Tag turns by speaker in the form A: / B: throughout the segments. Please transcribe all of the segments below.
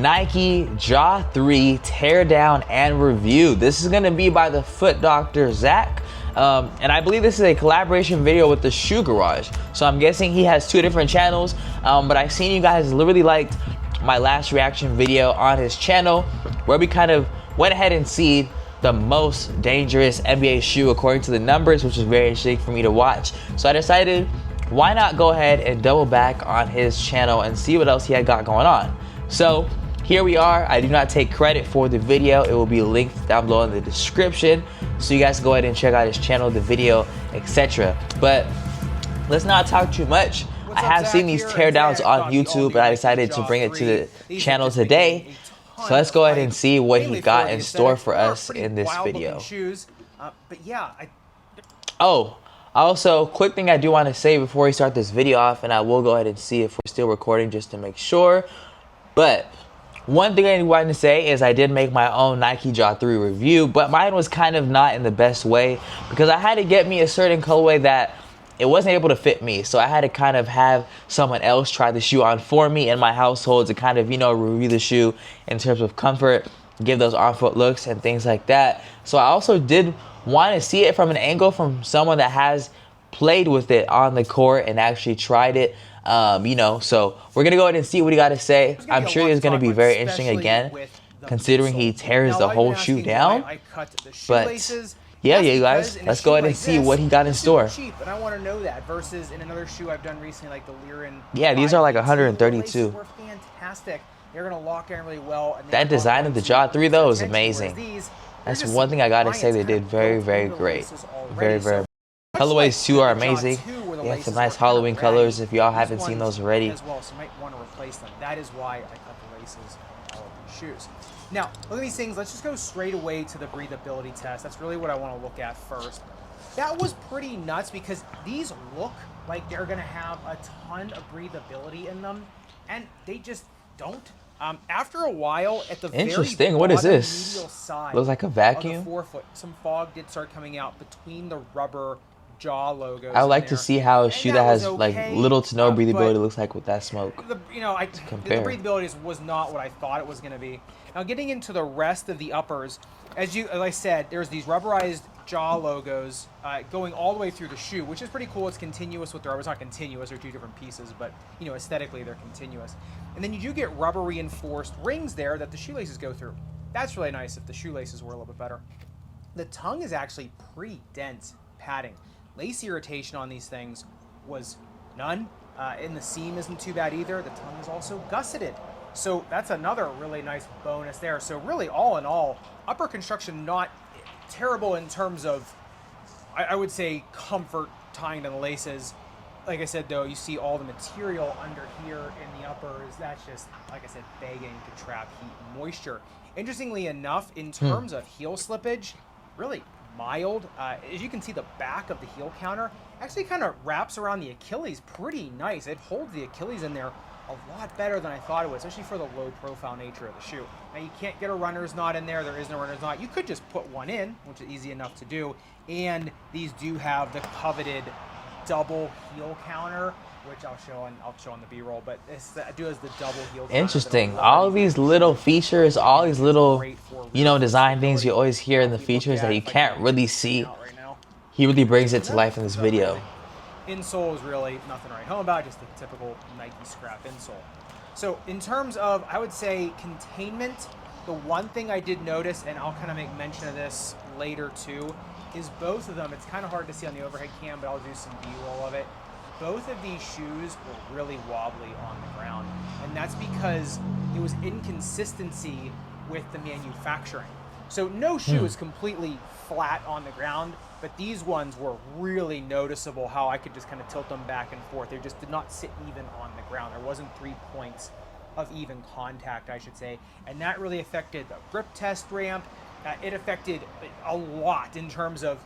A: Nike Jaw 3 teardown and review. This is going to be by the Foot Doctor Zach, and I believe this is a collaboration video with the Shoe Garage, so I'm guessing he has two different channels, but I've seen you guys literally liked my last reaction video on his channel where we kind of went ahead and see the most dangerous NBA shoe according to the numbers, which was very interesting for me to watch. So I decided, why not go ahead and double back on his channel and see what else he had got going on. So here we are. I do not take credit for the video. It will be linked down below in the description, so you guys can go ahead and check out his channel, the video, etc. But let's not talk too much. I have seen these teardowns on YouTube, but I decided to bring it to the channel today. So let's go ahead and see what he got in store for us in this video. Oh, also, quick thing I do want to say before we start this video off, and I will go ahead and see if we're still recording just to make sure. But one thing I wanted to say is I did make my own Nike Jaw 3 review, but mine was kind of not in the best way because I had to get me a certain colorway that it wasn't able to fit me, so I had to kind of have someone else try the shoe on for me in my household to kind of, you know, review the shoe in terms of comfort, give those on-foot looks and things like that. So I also did want to see it from an angle from someone that has played with it on the court and actually tried it, you know. So we're gonna go ahead and see what he got to say. I'm sure it's gonna be very interesting again, considering he tears the whole shoe down. But yeah, you guys, let's go ahead and see what he got in store.
B: Cheap, and I want to know that versus in another shoe I've done recently, like the Lirin.
A: Yeah, these are like 132.
B: Were fantastic. They're gonna lock in really well. And
A: that design of the Jaw 3 though is amazing. That's one thing I gotta say they did very, very great. Very. Colorways too are amazing. They have some nice Halloween colors if y'all haven't seen those already.
B: As well, so you might want to replace them. That is why I cut the laces on all of these shoes. Now, look at these things. Let's just go straight away to the breathability test. That's really what I want to look at first. That was pretty nuts because these look like they're going to have a ton of breathability in them, and they just don't. After a while, at the
A: interesting. What is this?
B: medial side
A: looks like a vacuum.
B: Of the forefoot, some fog did start coming out between the rubber jaw logos.
A: I would like to see how a shoe that has like little to no breathability looks like with that smoke.
B: The breathability was not what I thought it was going to be. Now, getting into the rest of the uppers, as I said, there's these rubberized jaw logos going all the way through the shoe, which is pretty cool. It's continuous with the rubber. It's not continuous; they're two different pieces, but you know, aesthetically they're continuous. And then you do get rubber reinforced rings there that the shoelaces go through. That's really nice if the shoelaces were a little bit better. The tongue is actually pretty dense padding. Lace irritation on these things was none. And the seam isn't too bad either. The tongue is also gusseted. So that's another really nice bonus there. So really, all in all, upper construction not terrible in terms of, I would say, comfort tying to the laces. Like I said, though, you see all the material under here in the uppers. That's just, like I said, begging to trap heat and moisture. Interestingly enough, in terms of heel slippage, really mild. As you can see, the back of the heel counter actually kind of wraps around the Achilles pretty nice. It holds the Achilles in there a lot better than I thought it would, especially for the low profile nature of the shoe. Now, you can't get a runner's knot in there. There is no runner's knot. You could just put one in, which is easy enough to do. And these do have the coveted double heel counter, which I'll show on the B-roll, but it's do as the double heel counter.
A: Interesting. All of these little features, all these little, you know, design things you always hear in the features that you can't really see. He really brings it to life in this video.
B: Insole is really nothing to write home about, just a typical Nike scrap insole. So in terms of, I would say, containment, the one thing I did notice, and I'll kind of make mention of this later too, is both of them, it's kind of hard to see on the overhead cam, but I'll do some B-roll of it. Both of these shoes were really wobbly on the ground, and that's because it was inconsistency with the manufacturing. So no shoe is completely flat on the ground, but these ones were really noticeable how I could just kind of tilt them back and forth. They just did not sit even on the ground. There wasn't 3 points of even contact, I should say. And that really affected the grip test ramp. It affected a lot in terms of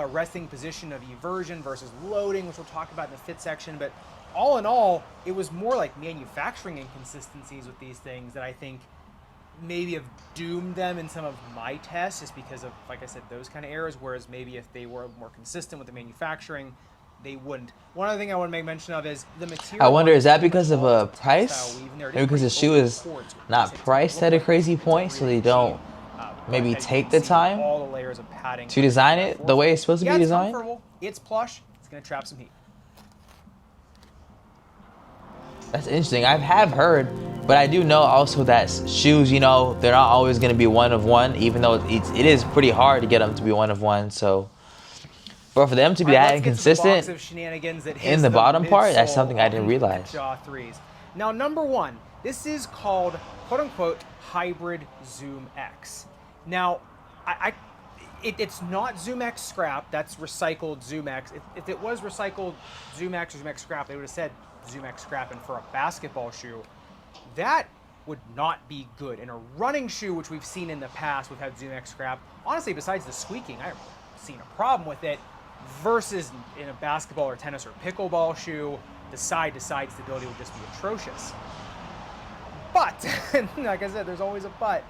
B: resting position of eversion versus loading, which we'll talk about in the fit section. But all in all, it was more like manufacturing inconsistencies with these things that I think maybe have doomed them in some of my tests just because of, like I said, those kind of errors, whereas maybe if they were more consistent with the manufacturing, they wouldn't. One other thing I want to make mention of is the material.
A: I wonder, is that because of a
B: textile
A: price?
B: weave in there. It
A: Maybe
B: is
A: because the
B: pretty
A: shoe
B: open
A: is
B: cords, which
A: not
B: makes it
A: priced
B: look
A: at a
B: like
A: crazy
B: it's a
A: point, so
B: really
A: they don't
B: cheap, but
A: maybe
B: as you
A: take
B: can
A: the
B: see,
A: time
B: all the layers of padding
A: to design it the way it's supposed to be
B: it's
A: designed?
B: comfortable. It's plush. It's gonna trap some heat.
A: That's interesting. I have heard, but I do know also that shoes, you know, they're not always going to be one of one, even though it is pretty hard to get them to be one of one. So, but for them to be that inconsistent in the bottom part, that's something I didn't realize.
B: Jaw threes. Now, number one, this is called quote unquote hybrid Zoom X. Now, it's not Zoom X scrap. That's recycled Zoom X. If it was recycled Zoom X or Zoom X scrap, they would have said Zoom X scrap. And for a basketball shoe, that would not be good. In a running shoe, which we've seen in the past, we've had Zoom X scrap. Honestly, besides the squeaking, I haven't seen a problem with it. Versus in a basketball or tennis or pickleball shoe, the side-to-side stability would just be atrocious. But, like I said, there's always a but.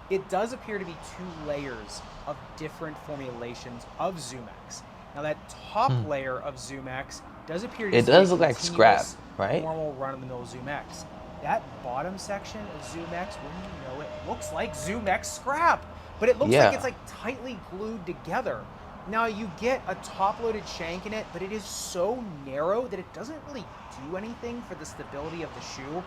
B: It does appear to be 2 layers of different formulations of Zoom X. Now that top layer of Zoom X does appear to
A: it does look like scrap, right?
B: Normal run-of-the-mill Zoom X. That bottom section of Zoom X, when you know it, looks like Zoom X scrap, but it looks like it's like tightly glued together. Now you get a top-loaded shank in it, but it is so narrow that it doesn't really do anything for the stability of the shoe.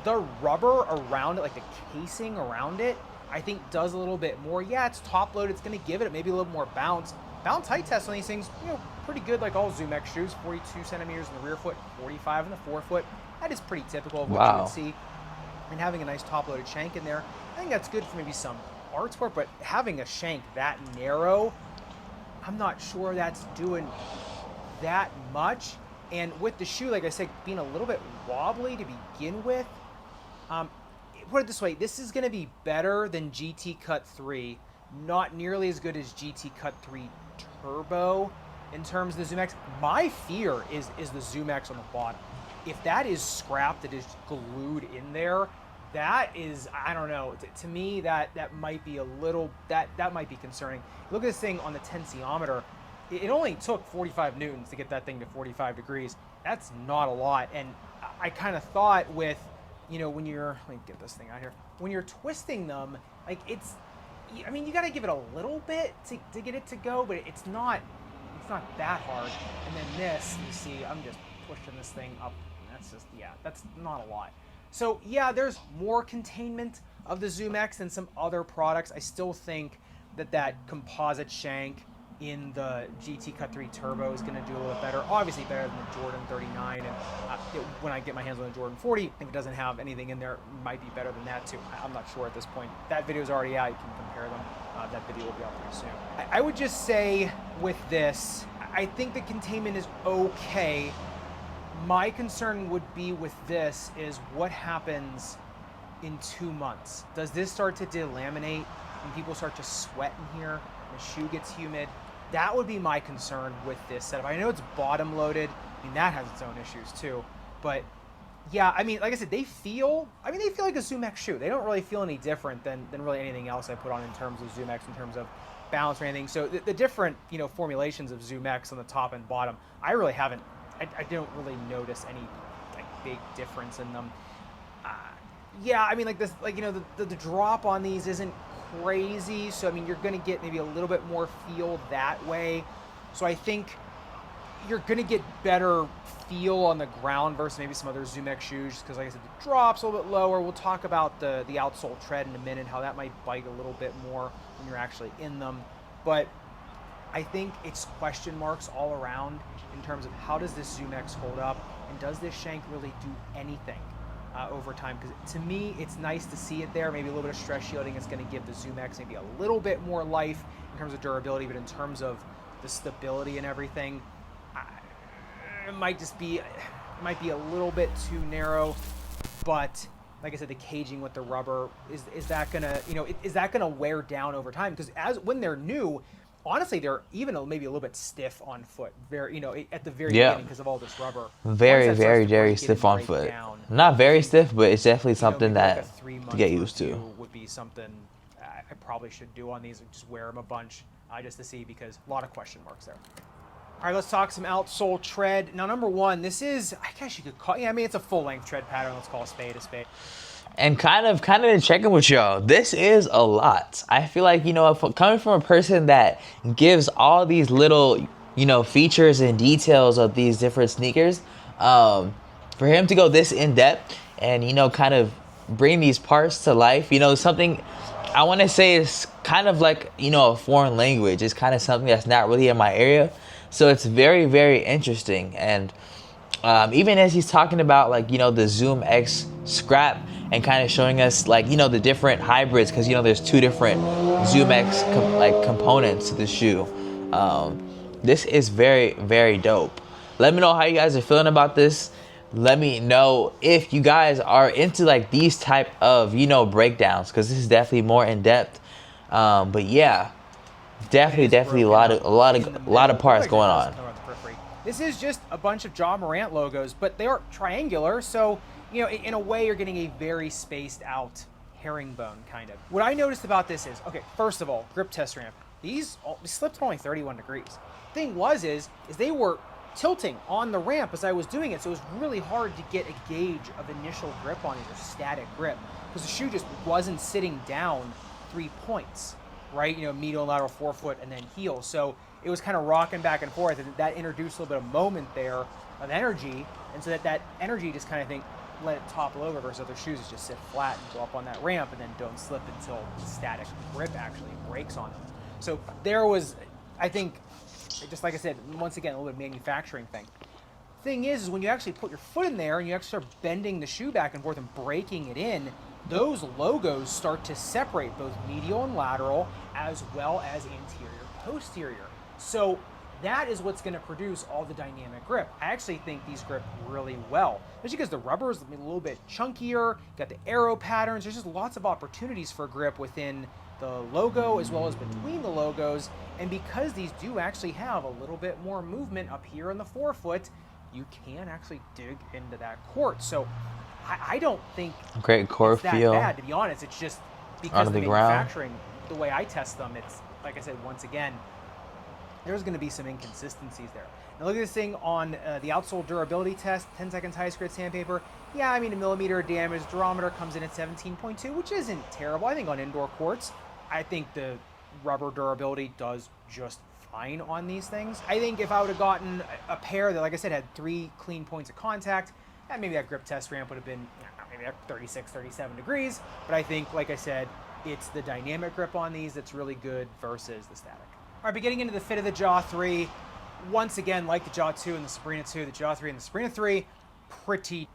B: The rubber around it, like the casing around it, I think does a little bit more. Yeah, it's top-loaded. It's going to give it maybe a little more bounce. Bounce height test on these things, you know, pretty good like all Zoom X shoes. 42 centimeters in the rear foot, 45 in the forefoot. That is pretty typical of what you would see. And having a nice top-loaded shank in there, I think that's good for maybe some art sport, but having a shank that narrow, I'm not sure that's doing that much. And with the shoe, like I said, being a little bit wobbly to begin with, put it this way, this is going to be better than GT Cut 3, not nearly as good as GT Cut 3 Turbo in terms of the Zoom X. My fear is the Zoom X on the bottom. If that is scrap that is glued in there, that is, I don't know, to me that might be a little, that might be concerning. Look at this thing on the tensiometer. It only took 45 newtons to get that thing to 45 degrees. That's not a lot. And I kind of thought with, you know, when you're, let me get this thing out here. When you're twisting them, like I mean, you got to give it a little bit to get it to go, but it's not that hard. And then this, you see, I'm just pushing this thing up. And that's just, yeah, that's not a lot. So yeah, there's more containment of the Zoom X than some other products. I still think that composite shank in the GT Cut 3 Turbo is going to do a little better. Obviously better than the Jordan 39. And when I get my hands on the Jordan 40, if it doesn't have anything in there, it might be better than that too. I'm not sure at this point. That video is already out. You can compare them. That video will be out pretty soon. I would just say with this, I think the containment is okay. My concern would be with this is what happens in 2 months. Does this start to delaminate and people start to sweat in here? The shoe gets humid. That would be my concern with this setup. I know it's bottom loaded. I mean, that has its own issues too. But yeah, I mean, like I said, they feel like a Zoom X shoe. They don't really feel any different than really anything else I put on in terms of Zoom X, in terms of balance or anything. So the different, you know, formulations of Zoom X on the top and bottom, I really haven't, I don't really notice any like big difference in them. Yeah, I mean, like this, like, you know, the drop on these isn't crazy, so I mean, you're going to get maybe a little bit more feel that way. So I think you're going to get better feel on the ground versus maybe some other Zoom X shoes, because like I said, the drop's a little bit lower. We'll talk about the outsole tread in a minute, how that might bite a little bit more when you're actually in them. But I think it's question marks all around in terms of how does this Zoom X hold up, and does this shank really do anything over time? Because to me, it's nice to see it there. Maybe a little bit of stress shielding is going to give the Zoom X maybe a little bit more life in terms of durability, but in terms of the stability and everything, it might be a little bit too narrow. But like I said, the caging with the rubber, is that gonna, you know, is that gonna wear down over time? Because when they're new, honestly, they're even maybe a little bit stiff on foot. Very, you know, at the very beginning because of all this rubber.
A: Very stiff on foot. Not very stiff, but it's definitely something
B: like
A: that to get used to.
B: Would be something I probably should do on these, or just wear them a bunch just to see, because a lot of question marks there. All right, let's talk some outsole tread. Now, number one, this is, I guess you could call, yeah, I mean, it's a full-length tread pattern. Let's call a spade a spade.
A: And kind of checking with y'all, this is a lot. I feel like, you know, coming from a person that gives all these little, you know, features and details of these different sneakers, for him to go this in depth and, you know, kind of bring these parts to life, you know, something I want to say is kind of like, you know, a foreign language. It's kind of something that's not really in my area. So it's very, very interesting. And even as he's talking about, like, you know, the Zoom X scrap and kind of showing us, like, you know, the different hybrids, because, you know, there's two different Zoom X components to the shoe. This is very, very dope. Let me know how you guys are feeling about this. Let me know if you guys are into like these type of, you know, breakdowns, because this is definitely more in depth. But yeah, definitely a lot of parts going on.
B: This is just a bunch of Ja Morant logos, but they are triangular, so, you know, in a way you're getting a very spaced out herringbone kind of. What I noticed about this is, okay, first of all, grip test ramp. These slipped only 31 degrees. Thing is they were tilting on the ramp as I was doing it, so it was really hard to get a gauge of initial grip on these, or static grip, because the shoe just wasn't sitting down 3 points, right? You know, medial and lateral forefoot and then heel. So it was kind of rocking back and forth, and that introduced a little bit of moment there of energy, and so that energy just kind of let it topple over, versus other shoes that just sit flat and go up on that ramp and then don't slip until the static grip actually breaks on them. So there was, I think, just like I said, once again, a little bit of manufacturing thing. Thing is when you actually put your foot in there and you actually start bending the shoe back and forth and breaking it in, those logos start to separate both medial and lateral, as well as anterior, posterior. So that is what's going to produce all the dynamic grip. I actually think these grip really well, especially because the rubber is a little bit chunkier, got the arrow patterns. There's just lots of opportunities for grip within the logo as well as between the logos. And because these do actually have a little bit more movement up here in the forefoot, you can actually dig into that court. So I don't think
A: great core
B: it's that
A: feel
B: bad, to be honest. It's just because of the manufacturing, the way I test them, it's, like I said, once again, there's going to be some inconsistencies there. Now look at this thing on the outsole durability test, 10 seconds high grit sandpaper. Yeah, I mean, a millimeter of damage. Durometer comes in at 17.2, which isn't terrible. I think on indoor courts, I think the rubber durability does just fine on these things. I think if I would have gotten a pair that, like I said, had 3 clean points of contact, maybe that grip test ramp would have been maybe 36, 37 degrees. But I think, like I said, it's the dynamic grip on these that's really good versus the static. All right, but getting into the fit of the Ja 3, once again, like the Ja 2 and the Sabrina 2, the Ja 3 and the Sabrina 3, pretty.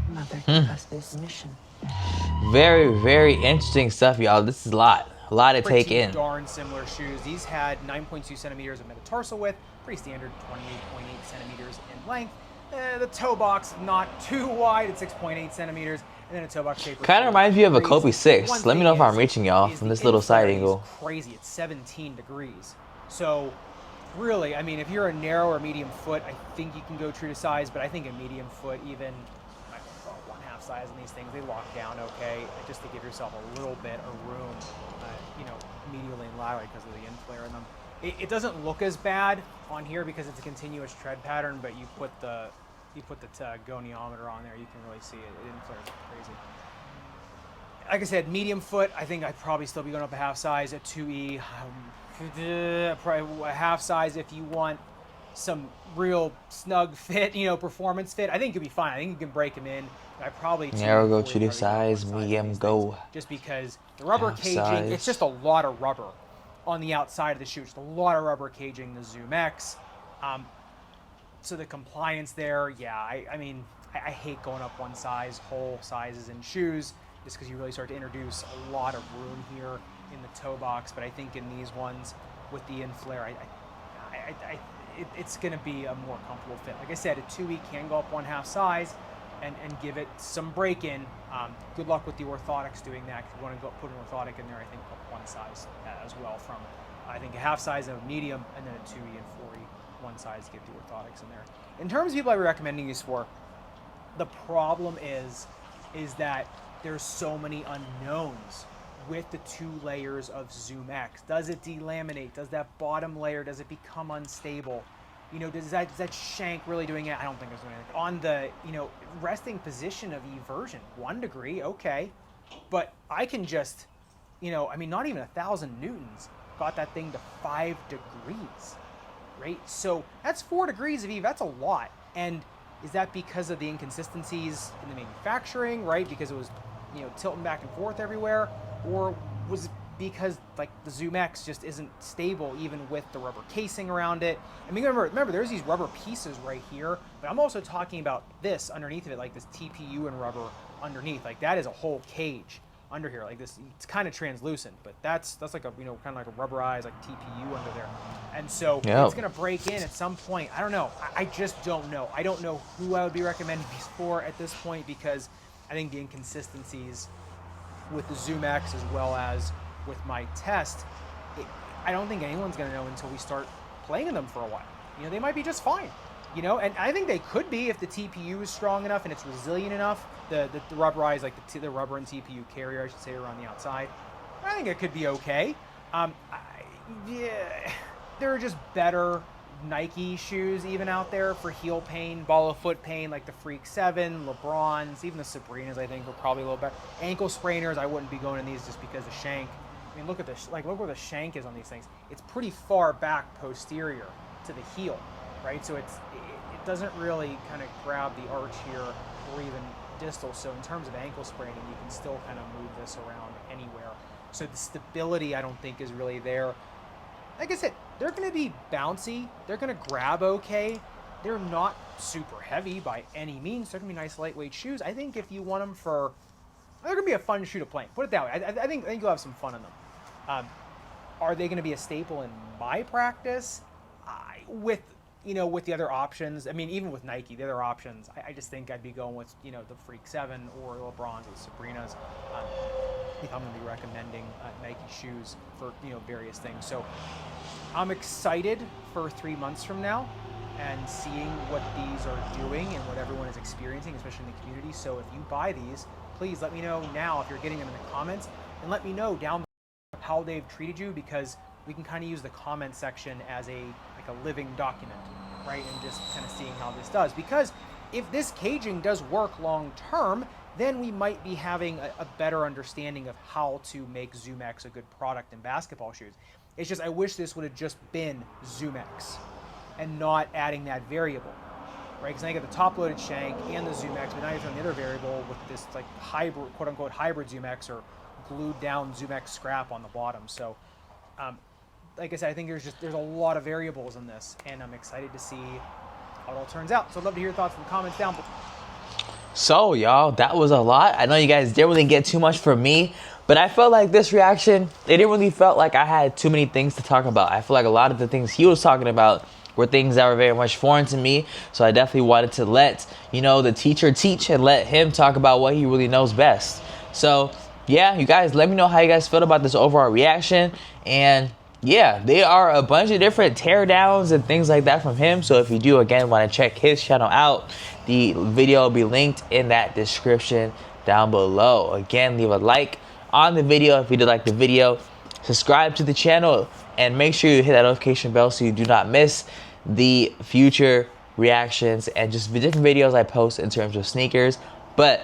C: Mother gave us this mission.
A: Very, very interesting stuff, y'all. This is a lot to take in.
B: Darn similar shoes. These had 9.2 centimeters of metatarsal width, pretty standard 28.8 centimeters in length. The toe box not too wide at 6.8 centimeters, and then a toe box shape.
A: Kind of reminds me of a Kobe 6. Let me know if I'm reaching y'all from this little side angle.
B: Crazy, it's 17 degrees. So really, I mean, if you're a narrow or medium foot, I think you can go true to size, but I think a medium foot, even 1/2 size in these things, they lock down okay, just to give yourself a little bit of room, you know, medially and laterally because of the inflare in them. It doesn't look as bad on here because it's a continuous tread pattern, but you put the goniometer on there, you can really see it. It inflares like crazy. Like I said, medium foot, I think I'd probably still be going up a 1/2 size at 2E. Probably a 1/2 size if you want some real snug fit, you know, performance fit. I think you'll be fine. I think you can break them in. I probably
A: narrow go true to size, medium go.
B: Just because the rubber caging, it's just a lot of rubber on the outside of the shoe. Just a lot of rubber caging the Zoom X. So the compliance there, yeah, I mean, I hate going up one size, whole sizes in shoes, just because you really start to introduce a lot of room here in the toe box. But I think in these ones with the inflare, it's going to be a more comfortable fit. Like I said, a 2E can go up 1/2 size and give it some break in. Good luck with the orthotics doing that. If you want to go put an orthotic in there, I think up 1 size as well from, I think, a 1/2 size of medium and then a 2E and 4E, 1 size to get the orthotics in there. In terms of people I'd be recommending these for, the problem is that there's so many unknowns with the 2 layers of Zoom X? Does it delaminate? Does that bottom layer, does it become unstable? You know, does that shank really doing it? I don't think it's doing anything. On the, you know, resting position of eversion, 1 degree, okay. But I can just, you know, I mean, not even 1,000 newtons got that thing to 5 degrees, right? So that's 4 degrees of EV, that's a lot. And is that because of the inconsistencies in the manufacturing, right? Because it was, you know, tilting back and forth everywhere? Or was it because like the Zoom X just isn't stable even with the rubber casing around it? I mean, remember there's these rubber pieces right here, but I'm also talking about this underneath of it, like this TPU and rubber underneath. Like that is a whole cage under here, like this. It's kind of translucent, but that's like a, you know, kind of like a rubberized like TPU under there. And so it's gonna break in at some point. I don't know. I just don't know. I don't know who I would be recommending these for at this point, because I think the inconsistencies with the Zoom X as well as with my test, I don't think anyone's going to know until we start playing in them for a while. You know, they might be just fine, you know, and I think they could be if the TPU is strong enough and it's resilient enough. The rubberized, like the rubber and TPU carrier, I should say, around the outside. I think it could be okay. Yeah, there are just better Nike shoes even out there for heel pain, ball of foot pain, like the Freak 7, LeBrons, even the Sabrinas I think are probably a little better. Ankle sprainers, I wouldn't be going in these just because of shank. I mean, look at this, like look where the shank is on these things. It's pretty far back posterior to the heel, right? So it doesn't really kind of grab the arch here or even distal. So in terms of ankle spraining, you can still kind of move this around anywhere. So the stability I don't think is really there. Like I said, they're going to be bouncy. They're going to grab okay. They're not super heavy by any means. They're going to be nice lightweight shoes. I think if you want them for, they're going to be a fun shoe to play. Put it that way. I think you'll have some fun in them. Are they going to be a staple in my practice? With the other options, I mean, even with Nike, the other options, I just think I'd be going with, you know, the Freak 7 or LeBrons or Sabrinas. If I'm going to be recommending Nike shoes for, you know, various things. So I'm excited for 3 months from now and seeing what these are doing and what everyone is experiencing, especially in the community. So if you buy these, please let me know now if you're getting them in the comments, and let me know down below how they've treated you, because we can kind of use the comment section as a living document, right? And just kind of seeing how this does. Because if this caging does work long term, then we might be having a better understanding of how to make Zoom X a good product in basketball shoes. It's just, I wish this would have just been Zoom X and not adding that variable, right? Because now you get the top-loaded shank and the Zoom X, but now you're throwing the other variable with this like hybrid, quote-unquote hybrid Zoom X, or glued down Zoom X scrap on the bottom. So, like I said, I think there's a lot of variables in this, and I'm excited to see how it all turns out. So I'd love to hear your thoughts in the comments down below.
A: So y'all, that was a lot. I know you guys didn't really get too much from me, but I felt like this reaction, it didn't really felt like I had too many things to talk about. I feel like a lot of the things he was talking about were things that were very much foreign to me. So I definitely wanted to let, you know, the teacher teach and let him talk about what he really knows best. So yeah, you guys, let me know how you guys felt about this overall reaction. And yeah, there are a bunch of different teardowns and things like that from him. So if you do, again, want to check his channel out, the video will be linked in that description down below. Again, leave a like on the video if you did like the video. Subscribe to the channel and make sure you hit that notification bell so you do not miss the future reactions and just the different videos I post in terms of sneakers. But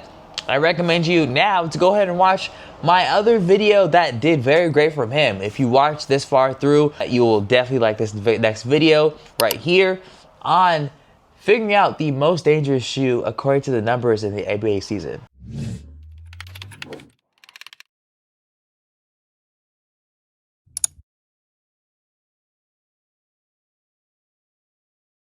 A: I recommend you now to go ahead and watch my other video that did very great from him. If you watch this far through, you will definitely like this next video right here on figuring out the most dangerous shoe according to the numbers in the NBA season.